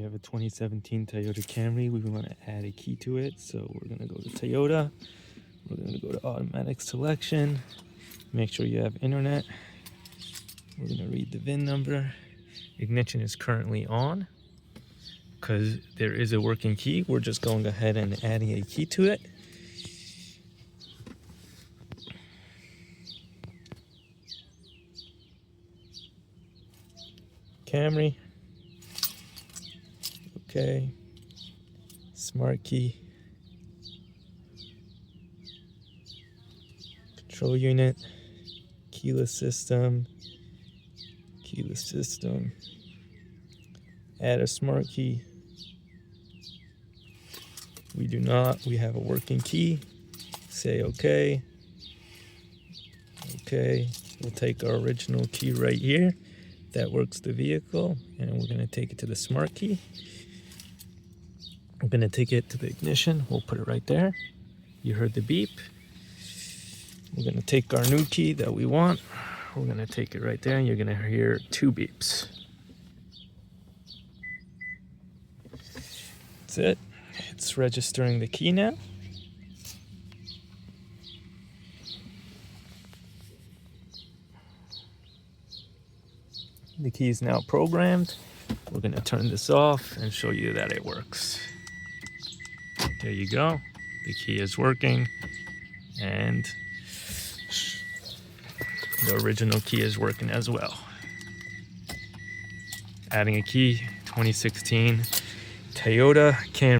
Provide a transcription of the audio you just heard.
We have a 2017 Toyota Camry. We want to add a key to it, so we're going to go to Toyota. We're going to go to automatic selection. Make sure you have internet. We're going to read the VIN number. Ignition is currently on because there is a working key. We're just going ahead and adding a key to it. Camry. Okay. Smart key. Control unit. Keyless system. Keyless system. Add a smart key. We do not. We have a working key. Say okay. Okay. We'll take our original key right here. That works the vehicle, and we're going to take it to the smart key. I'm going to take it to the ignition. We'll put it right there. You heard the beep. We're going to take our new key that we want. We're going to take it right there, and you're going to hear 2 beeps. That's it. It's registering the key now. The key is now programmed. We're going to turn this off and show you that it works. There you go. The key is working, and the original key is working as well. Adding a key, 2016 Toyota Camry.